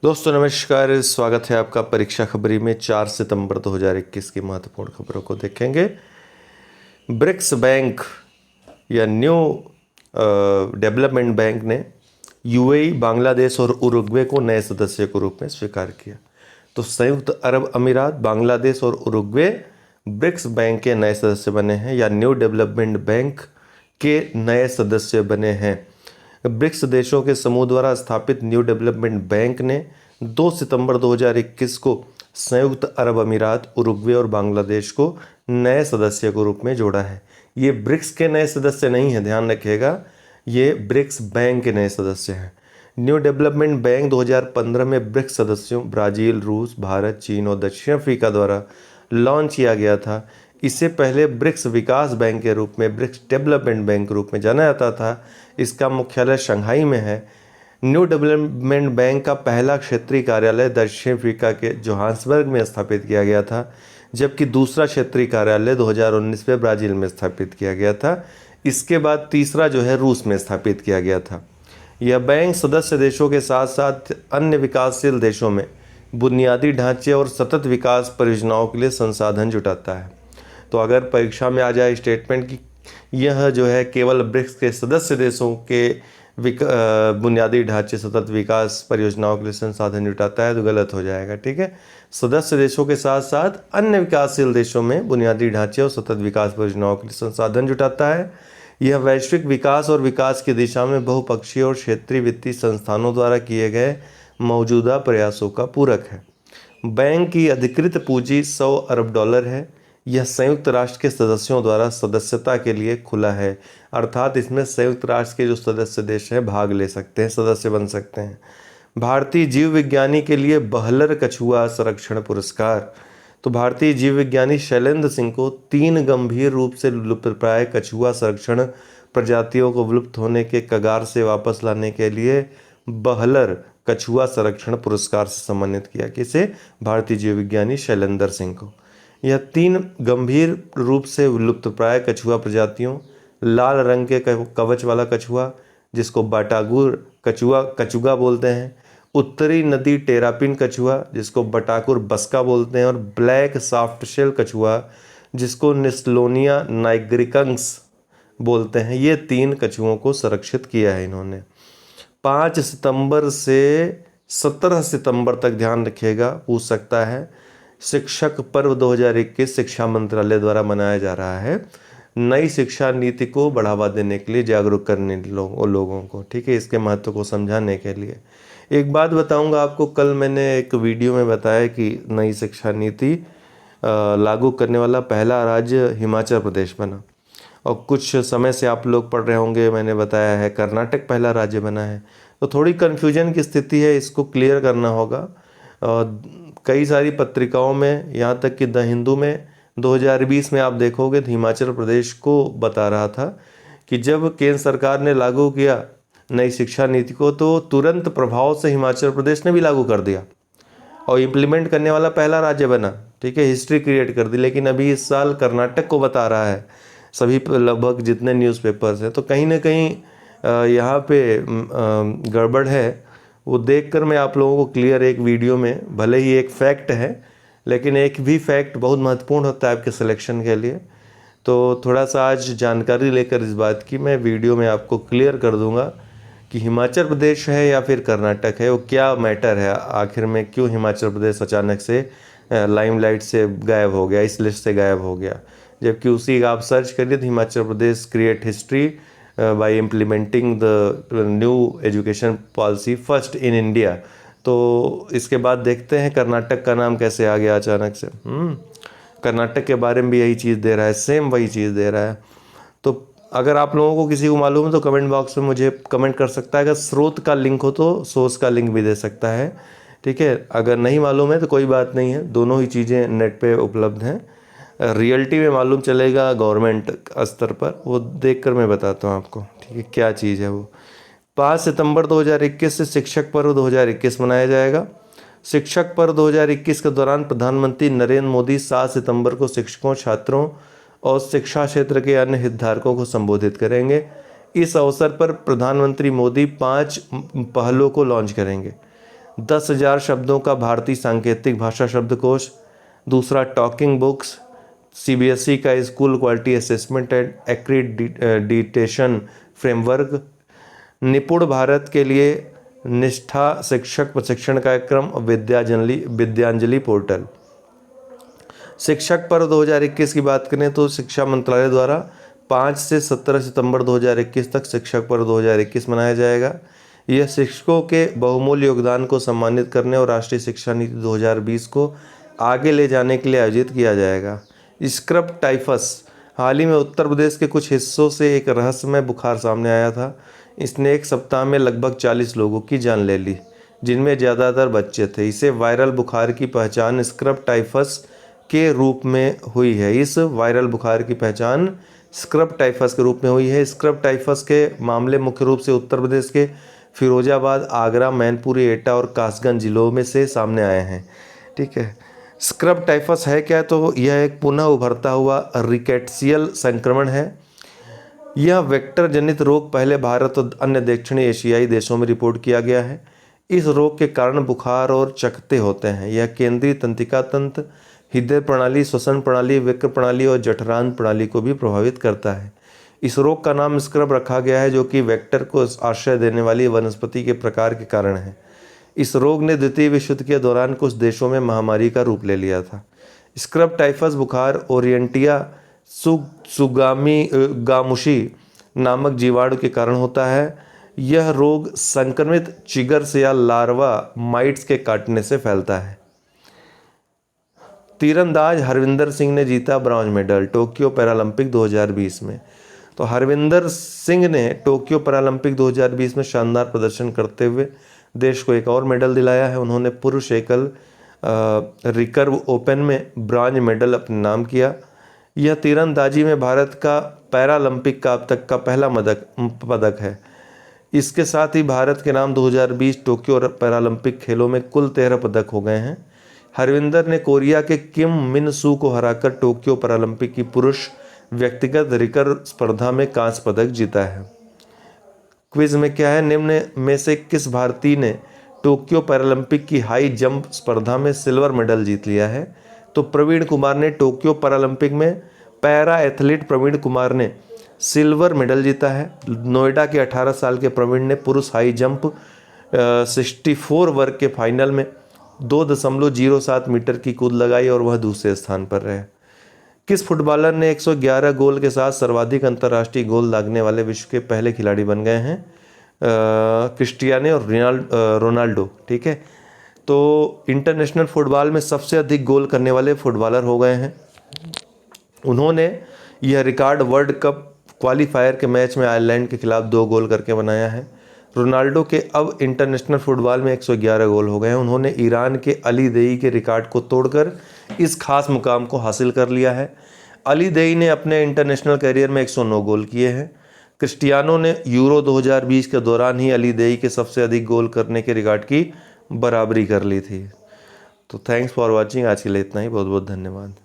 दोस्तों नमस्कार, स्वागत है आपका परीक्षा खबरी में। 4 सितंबर 2021 की महत्वपूर्ण खबरों को देखेंगे। ब्रिक्स बैंक या न्यू डेवलपमेंट बैंक ने यूएई, बांग्लादेश और उरुग्वे को नए सदस्य के रूप में स्वीकार किया। तो संयुक्त अरब अमीरात, बांग्लादेश और उरुग्वे ब्रिक्स बैंक के नए सदस्य बने हैं या न्यू डेवलपमेंट बैंक के नए सदस्य बने हैं। ब्रिक्स देशों के समूह द्वारा स्थापित न्यू डेवलपमेंट बैंक ने 2 सितंबर 2021 को संयुक्त अरब अमीरात, उरुग्वे और बांग्लादेश को नए सदस्य के रूप में जोड़ा है। ये ब्रिक्स के नए सदस्य नहीं है, ध्यान रखिएगा, ये ब्रिक्स बैंक के नए सदस्य हैं। न्यू डेवलपमेंट बैंक 2015 में ब्रिक्स सदस्यों ब्राज़ील, रूस, भारत, चीन और दक्षिण अफ्रीका द्वारा लॉन्च किया गया था। इससे पहले ब्रिक्स विकास बैंक के रूप में ब्रिक्स डेवलपमेंट बैंक के रूप में जाना जाता था। इसका मुख्यालय शंघाई में है। न्यू डेवलपमेंट बैंक का पहला क्षेत्रीय कार्यालय दक्षिण अफ्रीका के जोहान्सबर्ग में स्थापित किया गया था, जबकि दूसरा क्षेत्रीय कार्यालय 2019 में ब्राज़ील में स्थापित किया गया था। इसके बाद तीसरा जो है रूस में स्थापित किया गया था। यह बैंक सदस्य देशों के साथ साथ अन्य विकासशील देशों में बुनियादी ढांचे और सतत विकास परियोजनाओं के लिए संसाधन जुटाता है। तो अगर परीक्षा में आ जाए स्टेटमेंट कि यह जो है केवल ब्रिक्स के सदस्य देशों के बुनियादी ढांचे सतत विकास परियोजनाओं के लिए संसाधन जुटाता है, तो गलत हो जाएगा। ठीक है, सदस्य देशों के साथ साथ अन्य विकासशील देशों में बुनियादी ढांचे और सतत विकास परियोजनाओं के लिए संसाधन जुटाता है। यह वैश्विक विकास और विकास की दिशा में बहुपक्षीय और क्षेत्रीय वित्तीय संस्थानों द्वारा किए गए मौजूदा प्रयासों का पूरक है। बैंक की अधिकृत पूंजी $100 अरब है। यह संयुक्त राष्ट्र के सदस्यों द्वारा सदस्यता के लिए खुला है, अर्थात इसमें संयुक्त राष्ट्र के जो सदस्य देश हैं भाग ले सकते हैं, सदस्य बन सकते हैं। भारतीय जीव विज्ञानी के लिए बहलर कछुआ संरक्षण पुरस्कार। तो भारतीय जीव विज्ञानी शैलेंद्र सिंह को 3 गंभीर रूप से लुप्तप्राय कछुआ संरक्षण प्रजातियों को विलुप्त होने के कगार से वापस लाने के लिए बहलर कछुआ संरक्षण पुरस्कार से सम्मानित किया। किसे? भारतीय जीव विज्ञानी शैलेंद्र सिंह को। यह 3 गंभीर रूप से विलुप्तप्राय कछुआ प्रजातियों, लाल रंग के कवच वाला कछुआ जिसको बाटागुर कछुआ बोलते हैं, उत्तरी नदी टेरापिन कछुआ जिसको बटाकुर बस्का बोलते हैं, और ब्लैक सॉफ्टशेल कछुआ जिसको निस्लोनिया नाइग्रिकन्स बोलते हैं, ये 3 कछुओं को संरक्षित किया है इन्होंने। 5 सितंबर से 17 सितंबर तक, ध्यान रखिएगा, पूछ सकता है, शिक्षक पर्व 2021 शिक्षा मंत्रालय द्वारा मनाया जा रहा है। नई शिक्षा नीति को बढ़ावा देने के लिए, जागरूक करने लोगों को, ठीक है, इसके महत्व को समझाने के लिए। एक बात बताऊंगा आपको, कल मैंने एक वीडियो में बताया कि नई शिक्षा नीति लागू करने वाला पहला राज्य हिमाचल प्रदेश बना, और कुछ समय से आप लोग पढ़ रहे होंगे, मैंने बताया है कर्नाटक पहला राज्य बना है। तो थोड़ी कन्फ्यूजन की स्थिति है, इसको क्लियर करना होगा। कई सारी पत्रिकाओं में, यहाँ तक कि द हिंदू में 2020 में आप देखोगे तो हिमाचल प्रदेश को बता रहा था कि जब केंद्र सरकार ने लागू किया नई शिक्षा नीति को, तो तुरंत प्रभाव से हिमाचल प्रदेश ने भी लागू कर दिया और इम्प्लीमेंट करने वाला पहला राज्य बना। ठीक है, हिस्ट्री क्रिएट कर दी। लेकिन अभी इस साल कर्नाटक को बता रहा है सभी, लगभग जितने न्यूज़पेपर्स हैं। तो कहीं ना कहीं यहाँ पे गड़बड़ है, वो देखकर मैं आप लोगों को क्लियर एक वीडियो में, भले ही एक फैक्ट है लेकिन एक भी फैक्ट बहुत महत्वपूर्ण होता है आपके सिलेक्शन के लिए, तो थोड़ा सा आज जानकारी लेकर इस बात की मैं वीडियो में आपको क्लियर कर दूंगा कि हिमाचल प्रदेश है या फिर कर्नाटक है, वो क्या मैटर है आखिर में, क्यों हिमाचल प्रदेश अचानक से लाइमलाइट से गायब हो गया, इस लिस्ट से गायब हो गया। जबकि उसी आप सर्च करिए तो Himachal Pradesh create history by implementing the new education policy first in India. तो इसके बाद देखते हैं कर्नाटक का नाम कैसे आ गया अचानक से। कर्नाटक के बारे में भी यही चीज़ दे रहा है, सेम वही चीज़ दे रहा है। तो अगर आप लोगों को किसी को मालूम है तो कमेंट बॉक्स में मुझे कमेंट कर सकता है। अगर स्रोत का लिंक हो तो सोर्स का लिंक भी दे सकता है। ठीक है, अगर नहीं मालूम है तो कोई बात नहीं है, दोनों ही चीज़ें नेट पे उपलब्ध हैं। रियलिटी में मालूम चलेगा गवर्नमेंट स्तर पर, वो देखकर मैं बताता हूँ आपको, ठीक है, क्या चीज़ है वो। 5 सितंबर 2021 से शिक्षक पर्व 2021 मनाया जाएगा। शिक्षक पर्व 2021 के दौरान प्रधानमंत्री नरेंद्र मोदी 7 सितंबर को शिक्षकों, छात्रों और शिक्षा क्षेत्र के अन्य हितधारकों को संबोधित करेंगे। इस अवसर पर प्रधानमंत्री मोदी 5 पहलों को लॉन्च करेंगे। 10,000 शब्दों का भारतीय सांकेतिक भाषा शब्दकोश। दूसरा टॉकिंग बुक्स। सीबीएसई का school quality assessment and accreditation framework. निपुण भारत के लिए निष्ठा शिक्षक प्रशिक्षण कार्यक्रम। विद्यांजलि पोर्टल। शिक्षक पर्व 2021 की बात करें तो शिक्षा मंत्रालय द्वारा 5 से 17 सितंबर 2021 तक शिक्षक पर्व 2021 मनाया जाएगा। यह शिक्षकों के बहुमूल्य योगदान को सम्मानित करने और राष्ट्रीय शिक्षा नीति 2020 को आगे ले जाने के लिए आयोजित किया जाएगा। Scrub typhus. हाल ही में उत्तर प्रदेश के कुछ हिस्सों से एक रहस्यमय बुखार सामने आया था। इसने एक सप्ताह में लगभग 40 लोगों की जान ले ली, जिनमें ज़्यादातर बच्चे थे। इसे वायरल बुखार की पहचान स्क्रब टाइफस के रूप में हुई है। इस वायरल बुखार की पहचान स्क्रब टाइफस के रूप में हुई है। स्क्रब टाइफस के मामले मुख्य रूप से उत्तर प्रदेश के फिरोजाबाद, आगरा, मैनपुरी, एटा और कासगंज जिलों में से सामने आए हैं। ठीक है, स्क्रब टाइफस है क्या? तो यह एक पुनः उभरता हुआ रिकेट्सियल संक्रमण है। यह वेक्टर जनित रोग पहले भारत और अन्य दक्षिणी एशियाई देशों में रिपोर्ट किया गया है। इस रोग के कारण बुखार और चकत्ते होते हैं। यह केंद्रीय तंत्रिका तंत्र, हृदय प्रणाली, श्वसन प्रणाली, वृक्क प्रणाली और जठरांत्र प्रणाली को भी प्रभावित करता है। इस रोग का नाम स्क्रब रखा गया है, जो कि वेक्टर को आश्रय देने वाली वनस्पति के प्रकार के कारण है। इस रोग ने द्वितीय विश्व युद्ध के दौरान कुछ देशों में महामारी का रूप ले लिया था। स्क्रब टाइफस बुखार ओरिएंटिया गामुशी नामक जीवाणु के कारण होता है। यह रोग संक्रमित चिगर से या लार्वा माइट्स के काटने से फैलता है। तीरंदाज हरविंदर सिंह ने जीता ब्रॉन्ज मेडल टोक्यो पैरालंपिक 2020 में। तो हरविंदर सिंह ने टोक्यो पैरालंपिक 2020 में शानदार प्रदर्शन करते हुए देश को एक और मेडल दिलाया है। उन्होंने पुरुष एकल रिकर्व ओपन में ब्रॉन्ज मेडल अपने नाम किया। यह तीरंदाजी में भारत का पैरालंपिक का अब तक का पहला पदक है। इसके साथ ही भारत के नाम 2020 टोक्यो पैरालंपिक खेलों में कुल 13 पदक हो गए हैं। हरविंदर ने कोरिया के किम मिन सू को हराकर टोक्यो पैरालंपिक की पुरुष व्यक्तिगत रिकर्व स्पर्धा में कांस्य पदक जीता है। क्विज में क्या है? निम्न में से किस भारतीय ने टोक्यो पैरालंपिक की हाई जंप स्पर्धा में सिल्वर मेडल जीत लिया है? तो प्रवीण कुमार ने टोक्यो पैरालंपिक में पैरा एथलीट प्रवीण कुमार ने सिल्वर मेडल जीता है। नोएडा के 18 साल के प्रवीण ने पुरुष हाई जंप 64 वर्ग के फाइनल में 2.07 मीटर की कूद लगाई और वह दूसरे स्थान पर रहे। किस फुटबॉलर ने 111 गोल के साथ सर्वाधिक अंतर्राष्ट्रीय गोल दागने वाले विश्व के पहले खिलाड़ी बन गए हैं? Cristiano Ronaldo. ठीक है, तो इंटरनेशनल फुटबॉल में सबसे अधिक गोल करने वाले फुटबॉलर हो गए हैं। उन्होंने यह रिकॉर्ड वर्ल्ड कप क्वालिफायर के मैच में आयरलैंड के खिलाफ 2 गोल करके बनाया है। रोनाल्डो के अब इंटरनेशनल फुटबॉल में 111 गोल हो गए हैं। उन्होंने ईरान के अली देई के रिकॉर्ड को तोड़कर इस खास मुकाम को हासिल कर लिया है। अली देई ने अपने इंटरनेशनल करियर में 109 गोल किए हैं। क्रिस्टियानो ने यूरो 2020 के दौरान ही अली देई के सबसे अधिक गोल करने के रिकॉर्ड की बराबरी कर ली थी। तो थैंक्स फॉर वॉचिंग। आज के लिए इतना ही। बहुत बहुत धन्यवाद।